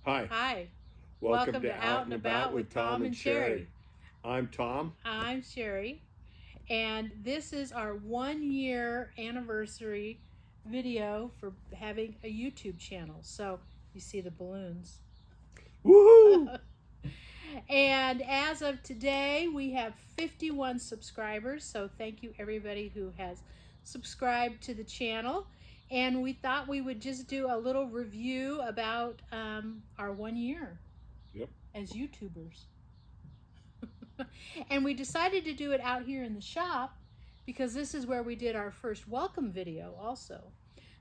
Hi, Hi. welcome to Out and About with Tom and Sherry. I'm Tom. I'm Sherry, and this is our 1 year anniversary video for having a YouTube channel. So you see the balloons. Woohoo! And as of today, we have 51 subscribers. So thank you everybody who has subscribed to the channel. And we thought we would just do a little review about our 1 year Yep. as YouTubers. And we decided to do it out here in the shop because this is where we did our first welcome video also.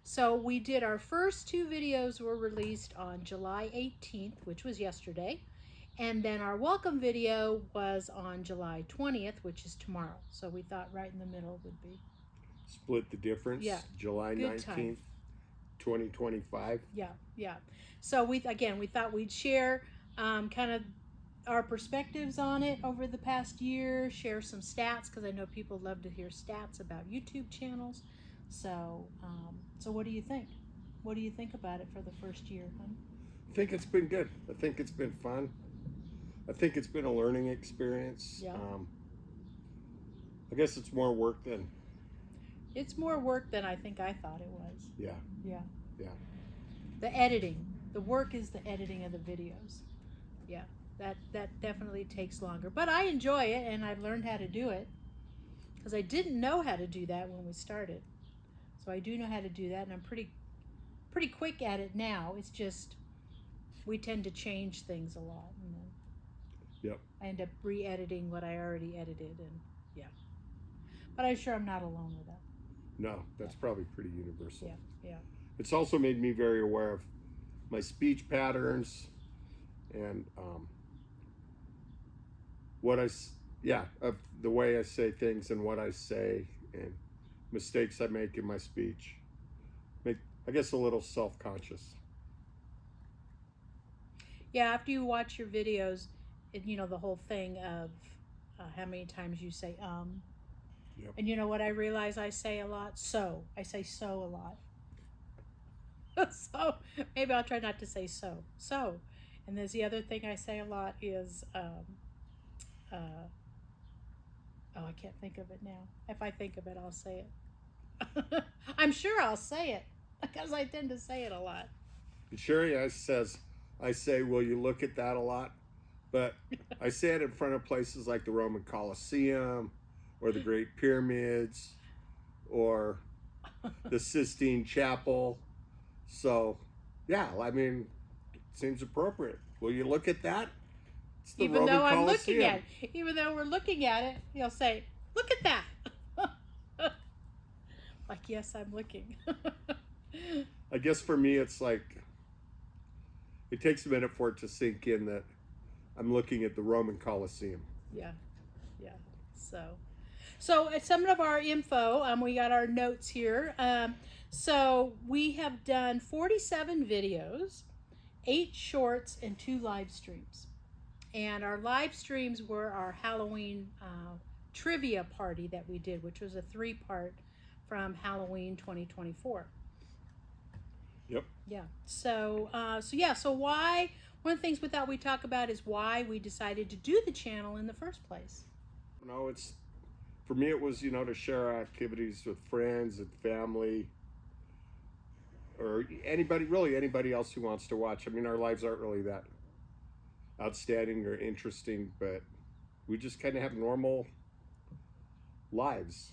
So we did our first two videos were released on July 18th, which was yesterday. And then our welcome video was on July 20th, which is tomorrow. So we thought right in the middle would be. Split the difference. Yeah. July Good 19th, time. 2025. Yeah. So we thought we'd share kind of our perspectives on it over the past year, share some stats because I know people love to hear stats about YouTube channels. So, so what do you think? What do you think about it for the first year, huh? I think it's been good. I think it's been fun. I think it's been a learning experience. Yeah. I guess it's more work than. It's more work than I think I thought it was. Yeah. Yeah. Yeah. The editing. The work is the editing of the videos. Yeah. That definitely takes longer. But I enjoy it and I've learned how to do it because I didn't know how to do that when we started. So I do know how to do that and I'm pretty quick at it now. It's just we tend to change things a lot and then Yep. I end up re-editing what I already edited and yeah. But I'm sure I'm not alone with that. No, that's probably pretty universal. Yeah. It's also made me very aware of my speech patterns and of the way I say things and what I say and mistakes I make in my speech. I guess a little self-conscious. Yeah, after you watch your videos, the whole thing of how many times you say Yep. and you know what I realize I say a lot? So. I say so a lot. So maybe I'll try not to say so. So. And there's the other thing I say a lot is uh, oh, I can't think of it now. If I think of it, I'll say it. I'm sure I'll say it because I tend to say it a lot. And Sherry I say, will you look at that a lot? But I say it in front of places like the Roman Colosseum or the Great Pyramids or the Sistine Chapel. So, yeah, I mean, it seems appropriate. Will you look at that? It's the Even Roman though I'm Colosseum. looking at it, even though we're looking at it, he'll say, "Look at that." Like, yes, I'm looking. I guess for me, it's like it takes a minute for it to sink in that I'm looking at the Roman Colosseum. Yeah. So some of our info. We got our notes here. So we have done 47 videos, 8 shorts, and 2 live streams. And our live streams were our Halloween trivia party that we did, which was a 3-part from Halloween 2024. Yep. Yeah. So why? One of the things we thought we'd talk about is why we decided to do the channel in the first place. No, it's for me. It was to share our activities with friends and family, or anybody else who wants to watch. I mean, our lives aren't really that outstanding or interesting, but we just kind of have normal lives,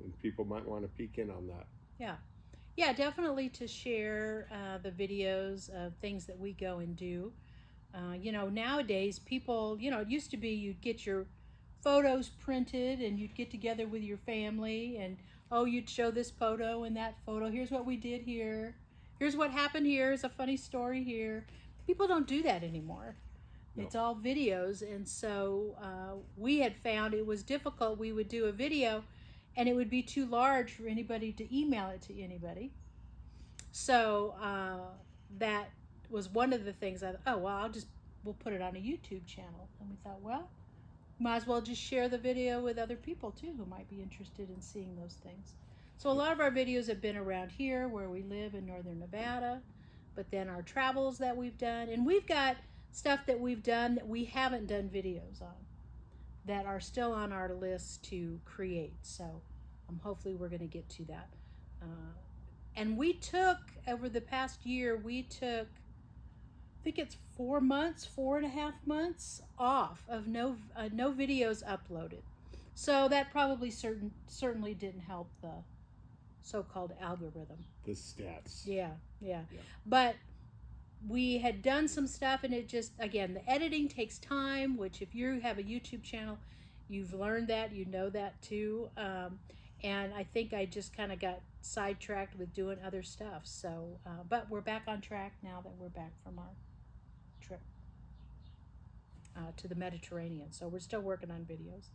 and people might want to peek in on that. Yeah, definitely to share the videos of things that we go and do. Nowadays people, it used to be you'd get your photos printed and you'd get together with your family and you'd show this photo and that photo. Here's what we did here. Here's what happened here. Here's a funny story here. People don't do that anymore. No. It's all videos. And so we had found it was difficult. We would do a video and it would be too large for anybody to email it to anybody. So that was one of the things I thought, we'll put it on a YouTube channel. And we thought, well, might as well just share the video with other people too who might be interested in seeing those things. So a lot of our videos have been around here where we live in northern Nevada. but then our travels that we've done, and we've got stuff that we've done that we haven't done videos on that are still on our list to create. So hopefully we're going to get to that. And we took, over the past year, I think it's 4.5 months off of no videos uploaded. So that probably certainly didn't help the so-called algorithm. The stats. Yeah. But we had done some stuff, and it just, again, the editing takes time, which if you have a YouTube channel, you've learned that, you know that too. And I think I just kind of got sidetracked with doing other stuff. So, but we're back on track now that we're back from our trip to the Mediterranean. So we're still working on videos.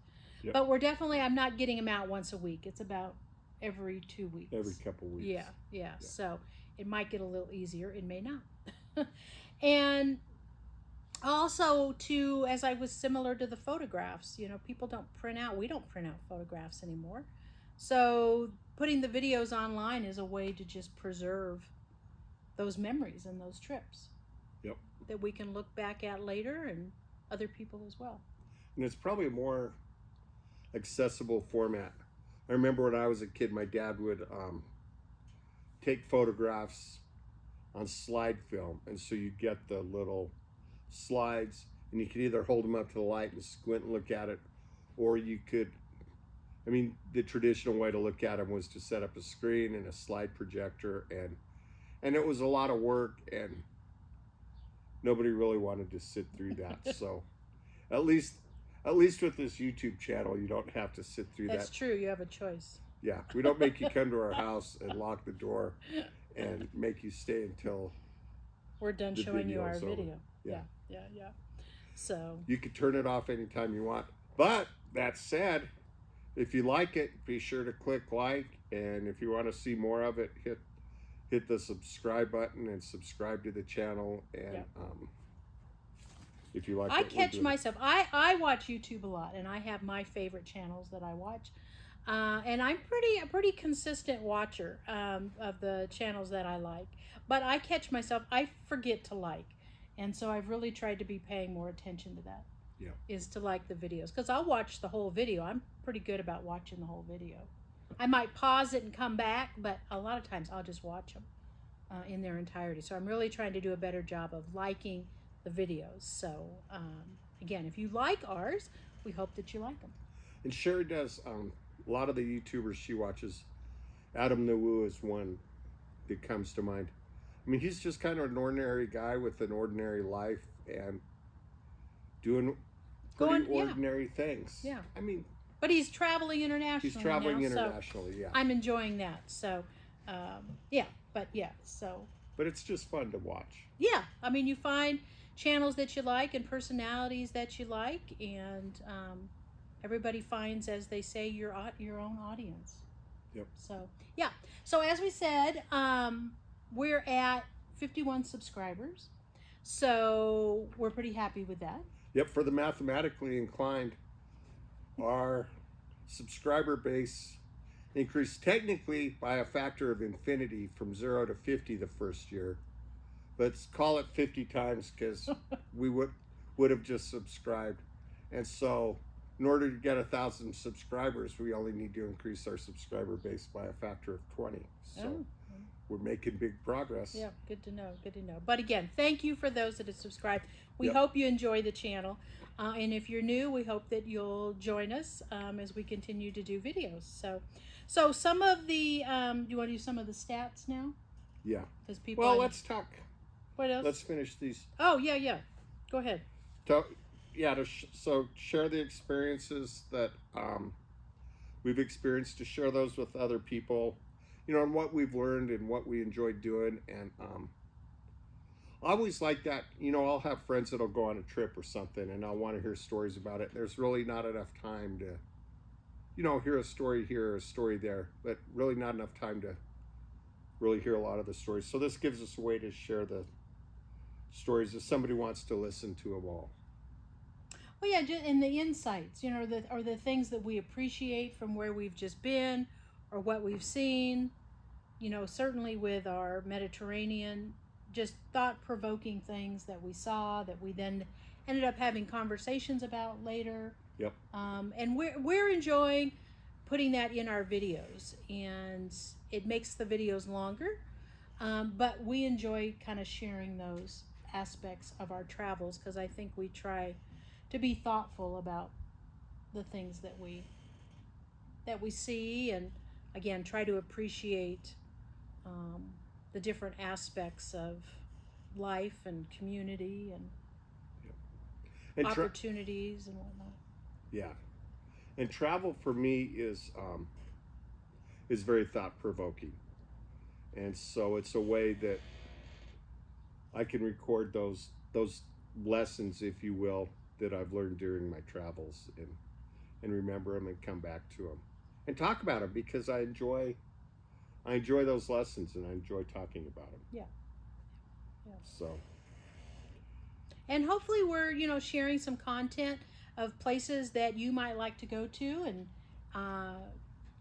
Yep. But we're definitely, I'm not getting them out once a week. It's about every 2 weeks. Every couple weeks. Yeah. So it might get a little easier. It may not. And also, too, as I was similar to the photographs, people don't print out. We don't print out photographs anymore. So putting the videos online is a way to just preserve those memories and those trips. Yep. That we can look back at later, and other people as well. And it's probably a more accessible format. I remember when I was a kid, my dad would take photographs on slide film, and so you get the little slides, and you could either hold them up to the light and squint and look at it, or you could, the traditional way to look at them was to set up a screen and a slide projector, and it was a lot of work, and nobody really wanted to sit through that. So at least with this YouTube channel, you don't have to sit through that. That's true. You have a choice. Yeah, we don't make you come to our house and lock the door and make you stay until we're done showing you our video. Yeah. So you could turn it off anytime you want. But that said, if you like it, be sure to click like, and if you want to see more of it, hit the subscribe button and subscribe to the channel. And if you like, I catch myself. I watch YouTube a lot, and I have my favorite channels that I watch. And I'm a pretty consistent watcher of the channels that I like. But I catch myself, I forget to like. And so I've really tried to be paying more attention to that. Yeah. Is to like the videos. Because I'll watch the whole video. I'm pretty good about watching the whole video. I might pause it and come back, but a lot of times I'll just watch them in their entirety. So I'm really trying to do a better job of liking the videos. So, again, if you like ours, we hope that you like them. And Sherry does... a lot of the YouTubers she watches, Adam the Woo is one that comes to mind. He's just kind of an ordinary guy with an ordinary life and doing pretty ordinary things. Yeah. But he's traveling internationally. He's traveling now, internationally, so I'm enjoying that. So, But it's just fun to watch. Yeah. You find channels that you like and personalities that you like, and everybody finds, as they say, your own audience. Yep. So, yeah. So, as we said, we're at 51 subscribers. So, we're pretty happy with that. Yep. For the mathematically inclined, our subscriber base increased technically by a factor of infinity from 0 to 50 the first year. Let's call it 50 times because we would have just subscribed. And so... in order to get 1,000 subscribers, we only need to increase our subscriber base by a factor of 20. So we're making big progress. Yeah, good to know. But again, thank you for those that have subscribed. We Yep. hope you enjoy the channel. And if you're new, we hope that you'll join us as we continue to do videos. So some of the, do you want to do some of the stats now? Yeah. Because people. Well, let's talk. What else? Let's finish these. Oh, yeah. Go ahead. So share the experiences that we've experienced, to share those with other people, and what we've learned and what we enjoyed doing. And I always like that, I'll have friends that'll go on a trip or something, and I'll want to hear stories about it. There's really not enough time to, hear a story here, a story there, but really not enough time to really hear a lot of the stories. So this gives us a way to share the stories if somebody wants to listen to them all. Well, yeah, and the insights, or the things that we appreciate from where we've just been or what we've seen. Certainly with our Mediterranean just thought-provoking things that we saw that we then ended up having conversations about later. Yep. And we're enjoying putting that in our videos, and it makes the videos longer, but we enjoy kind of sharing those aspects of our travels, because I think we try to be thoughtful about the things that we see, and again try to appreciate the different aspects of life and community and And opportunities and whatnot. Yeah, and travel for me is very thought provoking, and so it's a way that I can record those lessons, if you will, that I've learned during my travels, and remember them and come back to them and talk about them, because I enjoy those lessons and I enjoy talking about them. Yeah. So. And hopefully we're, sharing some content of places that you might like to go to, and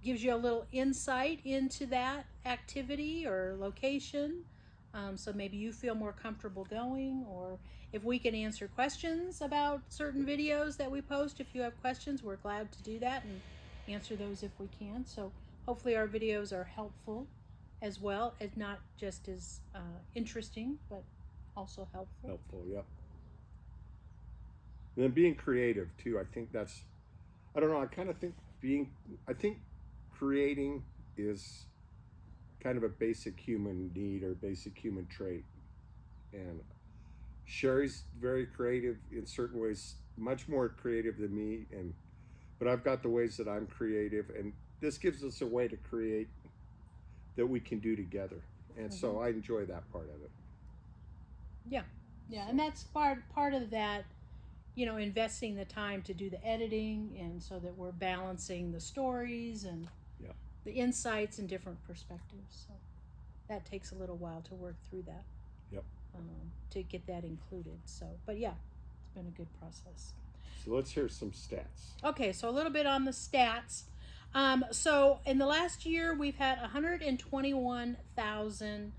gives you a little insight into that activity or location. So maybe you feel more comfortable going, or if we can answer questions about certain videos that we post. If you have questions, we're glad to do that and answer those if we can. So hopefully our videos are helpful as well, as not just as interesting, but also helpful. Helpful, yep. And then being creative too. I think that's, I don't know, I think creating is kind of a basic human need or basic human trait. And Sherry's very creative in certain ways, much more creative than me, but I've got the ways that I'm creative, and this gives us a way to create that we can do together. And so I enjoy that part of it. Yeah. And that's part of that, investing the time to do the editing, and so that we're balancing the stories and the insights and different perspectives. So that takes a little while to work through that. Yep. To get that included. So, but yeah, it's been a good process. So let's hear some stats. Okay, so a little bit on the stats. So in the last year, we've had 121,000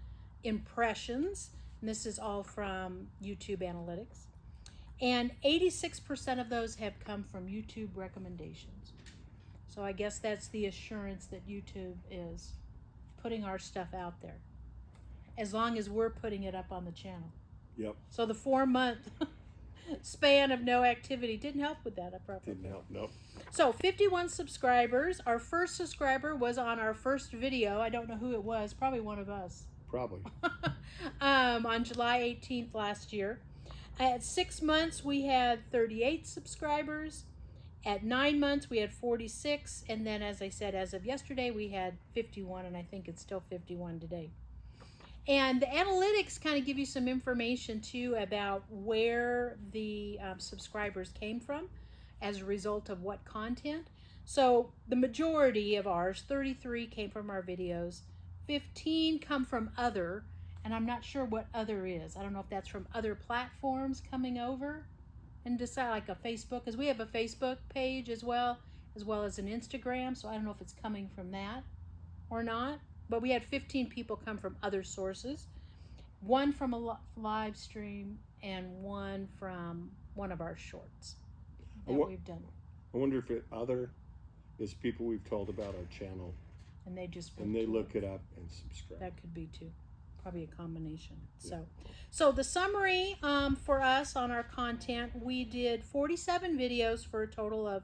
impressions, and this is all from YouTube Analytics. And 86% of those have come from YouTube recommendations. So I guess that's the assurance that YouTube is putting our stuff out there, as long as we're putting it up on the channel. Yep. So the 4-month span of no activity didn't help with that. Didn't help, nope. So 51 subscribers. Our first subscriber was on our first video. I don't know who it was. Probably one of us. Probably. On July 18th last year. At 6 months, we had 38 subscribers. At 9 months, we had 46. And then, as I said, as of yesterday, we had 51, and I think it's still 51 today. And the analytics kind of give you some information, too, about where the subscribers came from as a result of what content. So the majority of ours, 33, came from our videos. 15 come from other, and I'm not sure what other is. I don't know if that's from other platforms coming over and decide, like a Facebook, because we have a Facebook page as well as an Instagram. So I don't know if it's coming from that or not. But we had 15 people come from other sources, 1 from a live stream and 1 from one of our shorts that we've done. I wonder if other is people we've told about our channel, and they just look it up and subscribe. That could be too, probably a combination. Yeah. So the summary for us on our content, we did 47 videos for a total of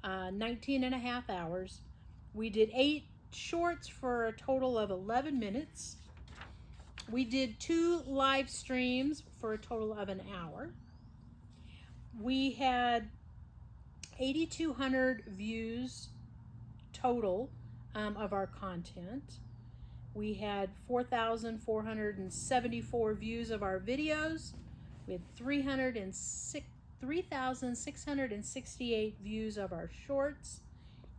19 and a half hours. We did 8 shorts for a total of 11 minutes. We did 2 live streams for a total of an hour. We had 8,200 views total of our content. We had 4,474 views of our videos. We had 3,668 views of our shorts,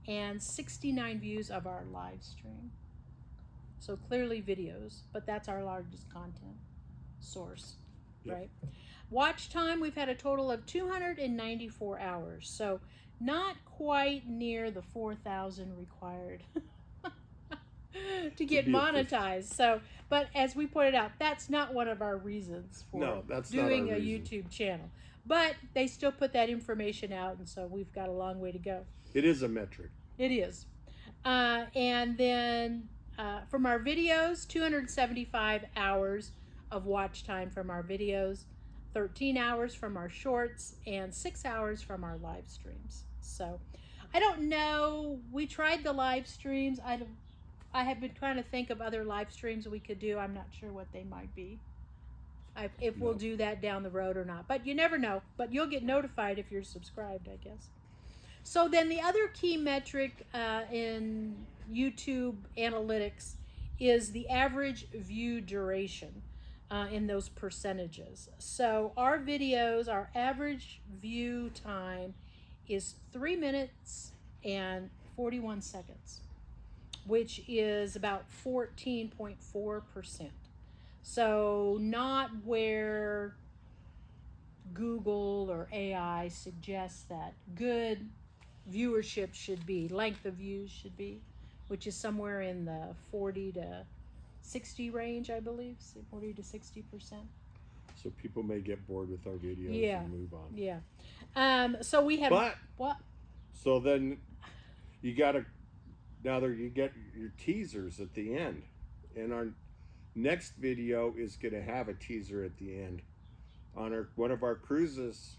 and 69 views of our live stream. So clearly videos, but that's our largest content source, right? Watch time, we've had a total of 294 hours. So not quite near the 4,000 required to get be monetized. So, but as we pointed out, that's not one of our reasons for No, that's doing not our a reason. YouTube channel. But they still put that information out, and so we've got a long way to go. It is a metric. It is. And then from our videos, 275 hours of watch time from our videos, 13 hours from our shorts, and 6 hours from our live streams. So I don't know. We tried the live streams. I have been trying to think of other live streams we could do. I'm not sure what they might be. If we'll do that down the road or not. But you never know. But you'll get notified if you're subscribed, I guess. So then the other key metric in YouTube analytics is the average view duration in those percentages. So our videos, our average view time is 3 minutes and 41 seconds, which is about 14.4%. So not where Google or AI suggests that good viewership should be, length of views should be, which is somewhere in the 40 to 60 range, I believe, 40 to 60%. So people may get bored with our videos and move on. Yeah. So we had what? So then you got you get your teasers at the end, and our next video is going to have a teaser at the end. On one of our cruises,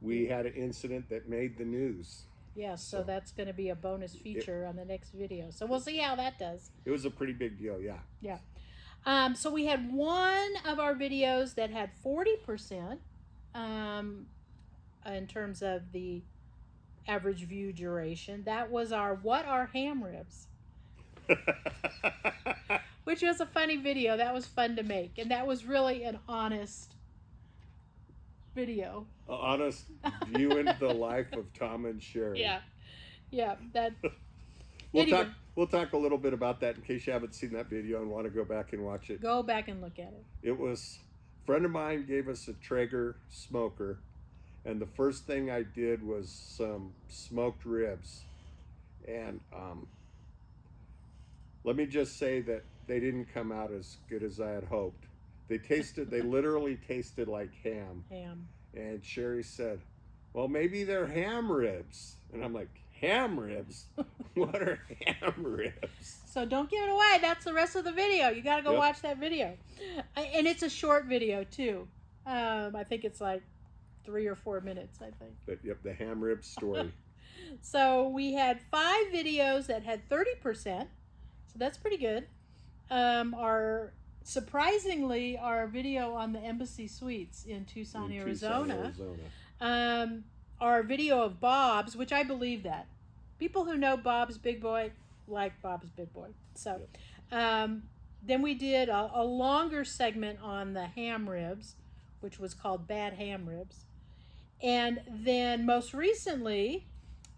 we had an incident that made the news. Yeah, so that's going to be a bonus feature on the next video. So we'll see how that does. It was a pretty big deal, yeah. Yeah. So we had one of our videos that had 40% in terms of the average view duration. That was our What Are Ham Ribs? Which was a funny video. That was fun to make. And that was really an honest video. An honest view into the life of Tom and Sherry. Yeah. That. We'll talk a little bit about that in case you haven't seen that video and want to go back and watch it. Go back and look at it. It was a friend of mine gave us a Traeger smoker, and the first thing I did was some smoked ribs, and let me just say that they didn't come out as good as I had hoped. They literally tasted like ham. And Sherry said, well, maybe they're ham ribs. And I'm like, ham ribs? What are ham ribs? So don't give it away. That's the rest of the video. You got to go watch that video. And it's a short video, too. I think it's like 3 or 4 minutes, I think. But, the ham rib story. So we had 5 videos that had 30%. So that's pretty good. Surprisingly, our video on the Embassy Suites in Tucson, Arizona. Our video of Bob's, which I believe that. People who know Bob's Big Boy like Bob's Big Boy. So then we did a longer segment on the ham ribs, which was called Bad Ham Ribs. And then most recently,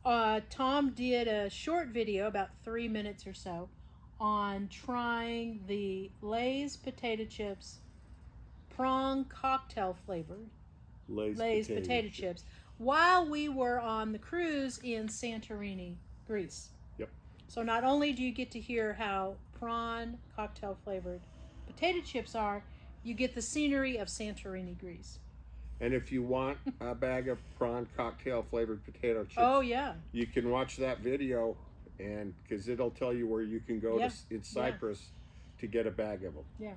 Tom did a short video, about 3 minutes or so, on trying the Lay's potato chips, prawn cocktail flavored Lay's potato chips, while we were on the cruise in Santorini, Greece. Yep. So not only do you get to hear how prawn cocktail flavored potato chips are, you get the scenery of Santorini, Greece. And if you want a bag of prawn cocktail flavored potato chips, you can watch that video. And because it'll tell you where you can go in Cyprus to get a bag of them. Yeah.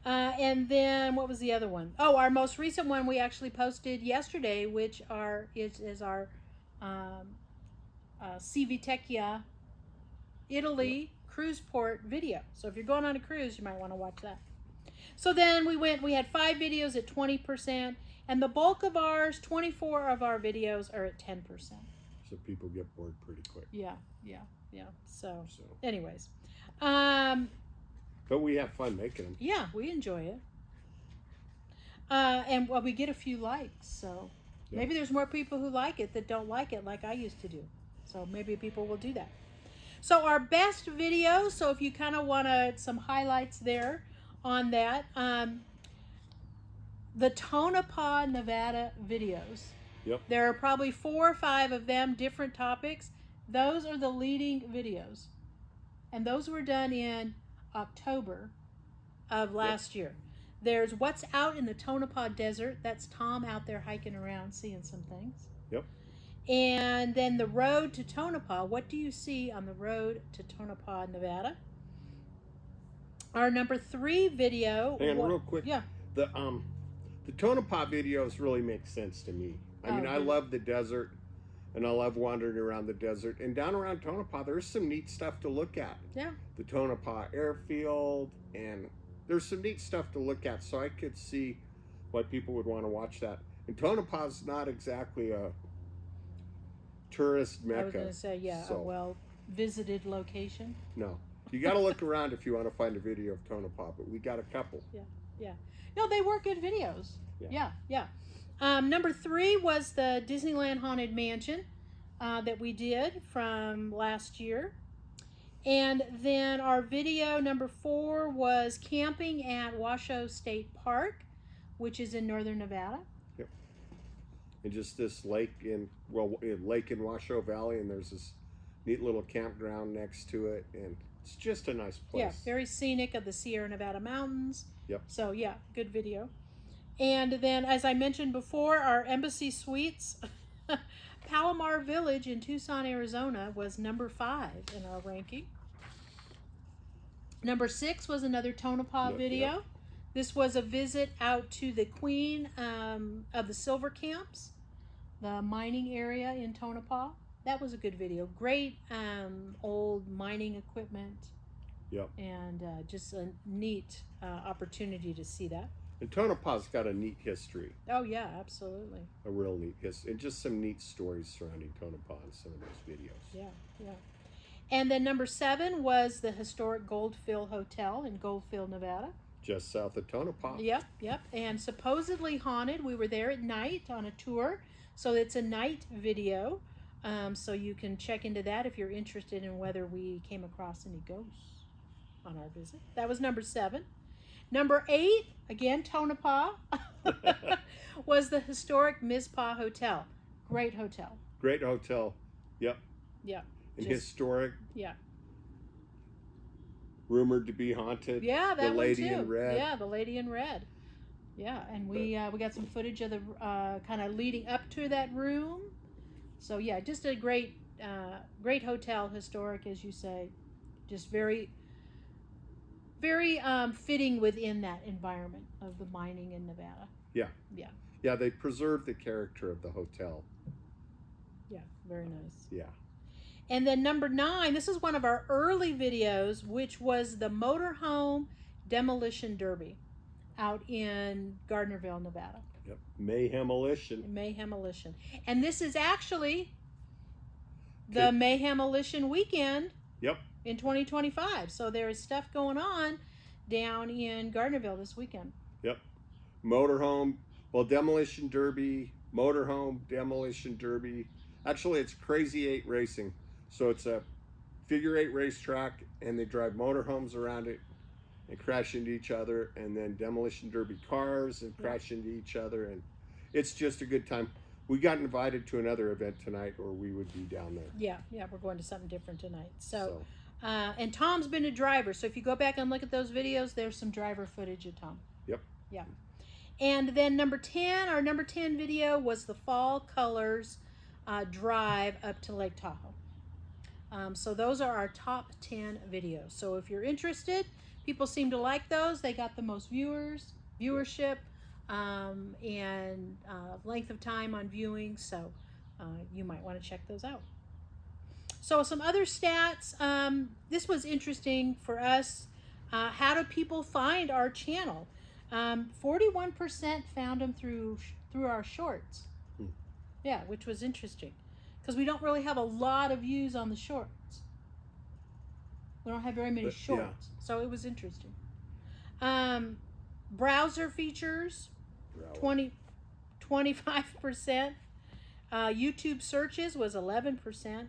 And then what was the other one? Oh, our most recent one we actually posted yesterday, which is our Civitavecchia, Italy cruise port video. So if you're going on a cruise, you might want to watch that. So then we had 5 videos at 20%, and the bulk of ours, 24 of our videos are at 10%. So people get bored pretty quick. Yeah. So anyways. But we have fun making them. Yeah, we enjoy it. And we get a few likes, so maybe there's more people who like it that don't like it like I used to do. So maybe people will do that. So our best video, so if you kind of want some highlights there on that, the Tonopah, Nevada videos. Yep. There are probably 4 or 5 of them, different topics. Those are the leading videos. And those were done in October of last year. There's What's Out in the Tonopah Desert. That's Tom out there hiking around seeing some things. Yep. And then the road to Tonopah. What do you see on the road to Tonopah, Nevada? Our number 3 video. And real quick. Yeah. The Tonopah videos really make sense to me. I mean, I love the desert, and I love wandering around the desert. And down around Tonopah, there's some neat stuff to look at. Yeah. The Tonopah airfield, and there's some neat stuff to look at. So I could see why people would want to watch that. And Tonopah's not exactly a tourist mecca. I was going to say, yeah, so, a well-visited location. No. You got to look around if you want to find a video of Tonopah, but we got a couple. Yeah. No, they were good videos. Yeah. Number 3 was the Disneyland Haunted Mansion that we did from last year. And then our video number 4 was camping at Washoe State Park, which is in northern Nevada. Yep. And just this lake in Washoe Valley, and there's this neat little campground next to it, and it's just a nice place. Yeah, very scenic of the Sierra Nevada mountains. Yep. So yeah, good video. And then, as I mentioned before, our Embassy Suites, Palomar Village in Tucson, Arizona, was number 5 in our ranking. Number 6 was another Tonopah video. Yep. This was a visit out to the Queen of the Silver Camps, the mining area in Tonopah. That was a good video. Great old mining equipment. Yep. And just a neat opportunity to see that. And Tonopah's got a neat history. Oh, yeah, absolutely. A real neat history. And just some neat stories surrounding Tonopah in some of those videos. Yeah. And then number 7 was the historic Goldfield Hotel in Goldfield, Nevada. Just south of Tonopah. Yep. And supposedly haunted. We were there at night on a tour. So it's a night video. So you can check into that if you're interested in whether we came across any ghosts on our visit. That was number 7. Number 8, again, Tonopah, was the historic Mizpah Hotel. Great hotel. Great hotel. Yep. Yeah. And historic. Yeah. Rumored to be haunted. Yeah, that the lady one too. in red. Yeah, the lady in red. Yeah, and we got some footage of the kind of leading up to that room. So yeah, just a great hotel, historic, as you say, just very fitting within that environment of the mining in Nevada. Yeah, they preserved the character of the hotel. Yeah, very nice. Yeah. And then number 9, this is one of our early videos, which was the motorhome demolition derby out in Gardnerville, Nevada. Yep. Mayhemolition. Mayhemolition. And this is actually the Mayhemolition weekend. Yep. In 2025. So there is stuff going on down in Gardnerville this weekend. Yep. Motorhome, demolition derby, motorhome, demolition derby. Actually, it's Crazy 8 racing. So it's a figure 8 racetrack, and they drive motorhomes around it and crash into each other, and then demolition derby cars and crash into each other, and it's just a good time. We got invited to another event tonight, or we would be down there. Yeah, we're going to something different tonight. So and Tom's been a driver, so if you go back and look at those videos, there's some driver footage of Tom. Yep. Yeah. And then our number 10 video was the Fall Colors drive up to Lake Tahoe. So those are our top 10 videos. So if you're interested, people seem to like those. They got the most viewership, and length of time on viewing. So you might want to check those out. So some other stats. This was interesting for us. How do people find our channel? 41% found them through our shorts. Yeah, which was interesting because we don't really have a lot of views on the shorts. We don't have very many shorts, so it was interesting. Browser features, 25%. YouTube searches was 11%.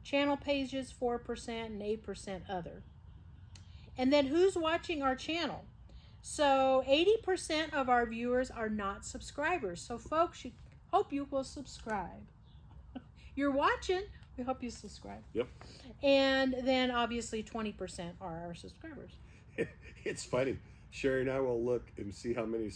Channel pages 4% and 8% other. And then who's watching our channel? So 80% of our viewers are not subscribers. So folks, hope you will subscribe. You're watching. We hope you subscribe. Yep. And then obviously 20% are our subscribers. It's funny. Sherry and I will look and see how many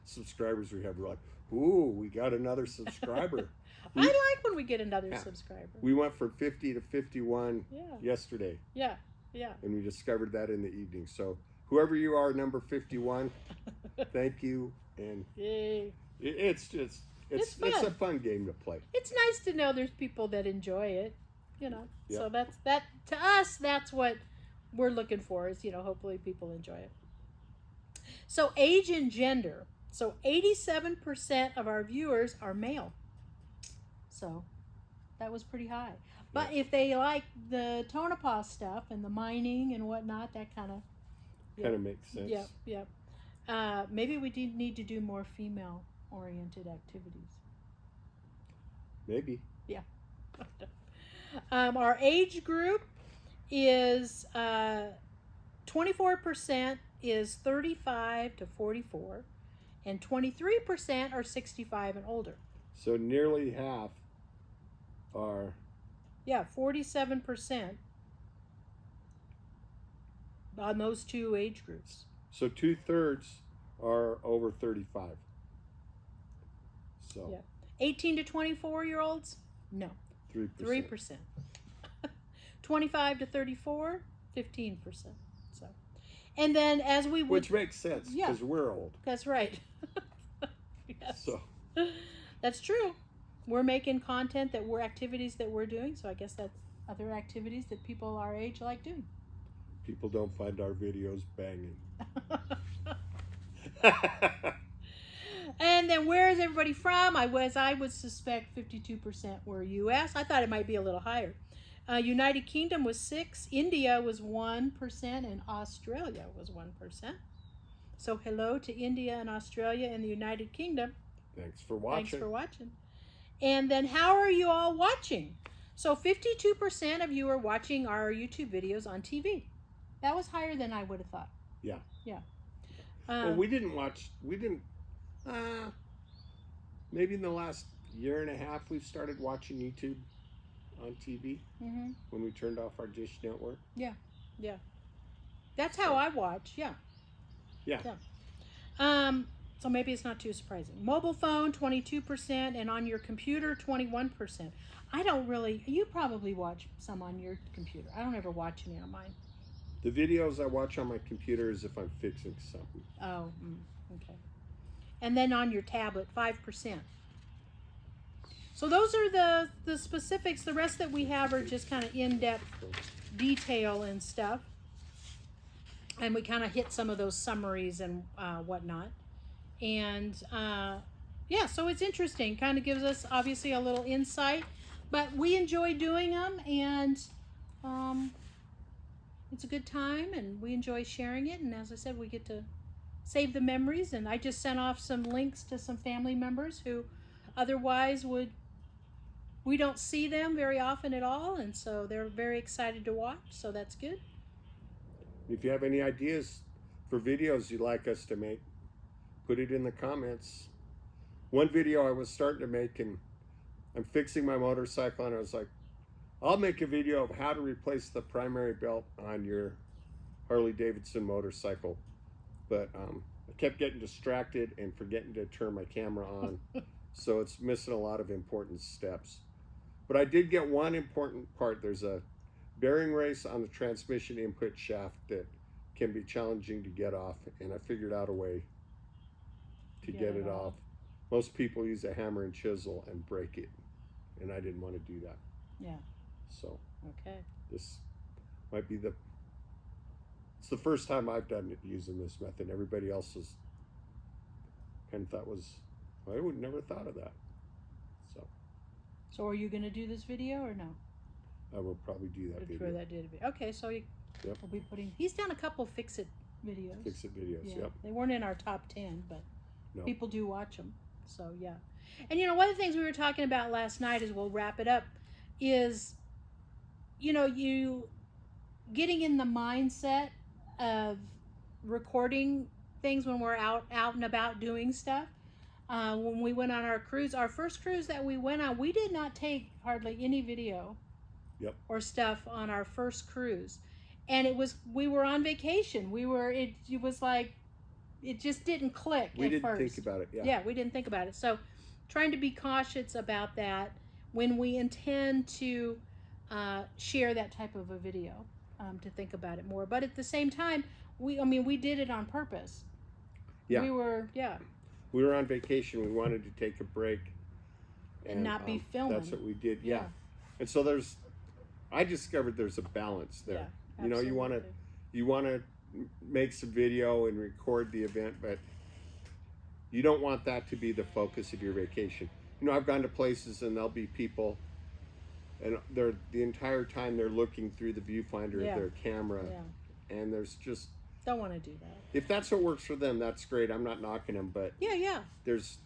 subscribers we have. We're like, ooh, we got another subscriber. I like when we get another Yeah. subscriber. We went from 50 to 51 yesterday. Yeah. And we discovered that in the evening. So whoever you are, number 51, thank you. And Yay. it's fun. a fun game to play. It's nice to know there's people that enjoy it, you know. Yeah. So that to us, that's what we're looking for is, you know, hopefully people enjoy it. So age and gender. So 87% of our viewers are male. So that was pretty high. But if they like the Tonopah stuff and the mining and whatnot, that kind of makes sense. Yep. Maybe we need to do more female-oriented activities. Maybe. Yeah. Our age group is 24% is 35 to 44, and 23% are 65 and older. So nearly half are. Yeah, 47% on those two age groups. So 2/3 are over 35. So 18 to 24-year-olds, no, 3%. 3%. 25 to 34, 15%. So, and then as we would, Which makes sense because we're old. That's right. Yes. So That's true. We're making content activities that we're doing, so I guess that's other activities that people our age like doing. people don't find our videos banging. And then where is everybody from? I would suspect 52% were U.S. I thought it might be a little higher. United Kingdom was 6%, India was 1%, and Australia was 1%. So hello to India and Australia and the United Kingdom. Thanks for watching. And then how are you all watching? So 52% of you are watching our YouTube videos on TV. That was higher than I would have thought. Yeah. Yeah. Well, we didn't, maybe in the last year and a half, we've started watching YouTube on TV when we turned off our Dish network. Yeah. That's how I watch, yeah. So maybe it's not too surprising. Mobile phone, 22%, and on your computer, 21%. You probably watch some on your computer. I don't ever watch any on mine. The videos I watch on my computer is if I'm fixing something. Oh, okay. And then on your tablet, 5%. So those are the specifics. The rest that we have are just kind of in-depth detail and stuff. And we kind of hit some of those summaries and whatnot. And so it's interesting. Kind of gives us obviously a little insight. But we enjoy doing them, and it's a good time, and we enjoy sharing it. And as I said, we get to save the memories. And I just sent off some links to some family members who otherwise we don't see them very often at all, and so they're very excited to watch, so that's good. If you have any ideas for videos you'd like us to make, put it in the comments. One video I was starting to make, and I'm fixing my motorcycle, and I was like, I'll make a video of how to replace the primary belt on your Harley Davidson motorcycle. But I kept getting distracted and forgetting to turn my camera on, so it's missing a lot of important steps. But I did get one important part. There's a bearing race on the transmission input shaft that can be challenging to get off, and I figured out a way to get it off. Most people use a hammer and chisel and break it, and I didn't want to do that. Yeah. So okay, this might be it's the first time I've done it using this method. Everybody else has kind of thought I would never thought of that. So are you going to do this video or no? I will probably do that video. Okay, so we'll be he's done a couple Fix-It videos. Fix-It videos, yep. They weren't in our top 10, but no. People do watch them. So, yeah. And, one of the things we were talking about last night, as we'll wrap it up, is, you getting in the mindset of recording things when we're out and about doing stuff. When we went on our cruise, our first cruise that we went on, we did not take hardly any video Yep. or stuff on our first cruise. And we were on vacation. It was like, it just didn't click We at didn't first. think about it. Yeah. Yeah, we didn't think about it. So trying to be cautious about that when we intend to share that type of a video, to think about it more. But at the same time, we did it on purpose. Yeah. We were on vacation. We wanted to take a break and not be filming. That's what we did. Yeah. And so I discovered there's a balance there. Yeah, you know, you want to make some video and record the event, but you don't want that to be the focus of your vacation. You know, I've gone to places and there'll be people, and the entire time they're looking through the viewfinder of their camera, and there's just don't want to do that. If that's what works for them, that's great. I'm not knocking them, but there's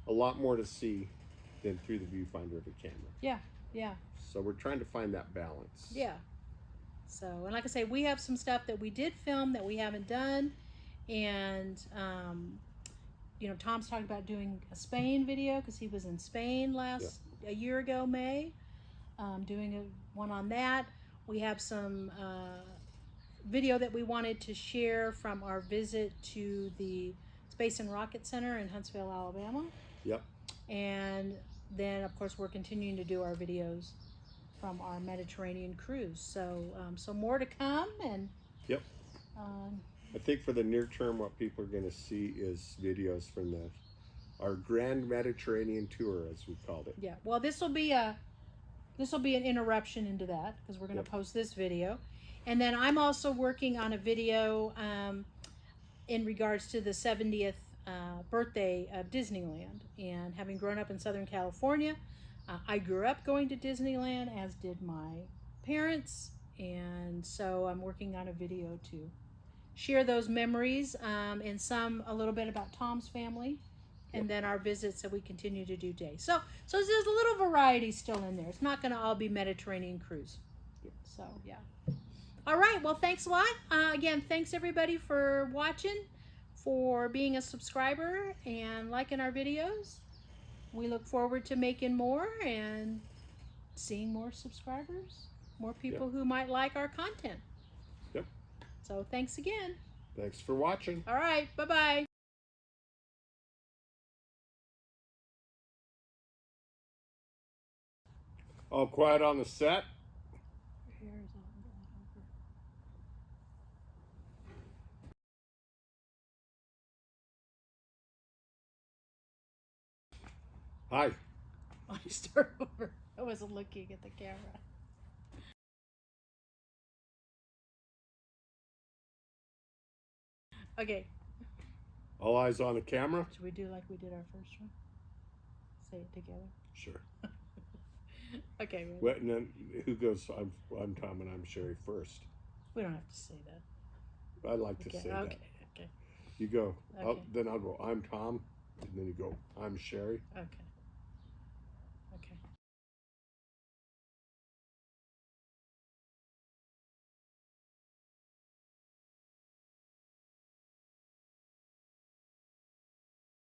a lot more to see than through the viewfinder of a camera. Yeah. So we're trying to find that balance. Yeah. So, and like I say, we have some stuff that we did film that we haven't done, and Tom's talking about doing a Spain video because he was in Spain a year ago, May, doing one on that. We have some video that we wanted to share from our visit to the Space and Rocket Center in Huntsville, Alabama. Yep. And then, of course, we're continuing to do our videos from our Mediterranean cruise. So, so more to come. And yep. I think for the near term, what people are going to see is videos from our Grand Mediterranean tour, as we called it. Yeah. Well, this will be an interruption into that because we're going to post this video, and then I'm also working on a video in regards to the 70th birthday of Disneyland. And having grown up in Southern California, I grew up going to Disneyland, as did my parents, and so I'm working on a video to share those memories, and a little bit about Tom's family, and then our visits that we continue to do today. So there's a little variety still in there. It's not going to all be Mediterranean cruise. So yeah. All right. Well, thanks a lot. Again, thanks everybody for watching, for being a subscriber and liking our videos. We look forward to making more and seeing more subscribers, more people who might like our content. Yep. So thanks again. Thanks for watching. All right. Bye-bye. All quiet on the set. Hi. I start over. I wasn't looking at the camera. Okay. All eyes on the camera. Should we do like we did our first one? Say it together. Sure. Okay. Ready? Well, and then who goes? I'm Tom and I'm Sherry first. We don't have to say that. I like to say that. Okay. You go. Okay. Then I'll go. I'm Tom, and then you go. I'm Sherry. Okay.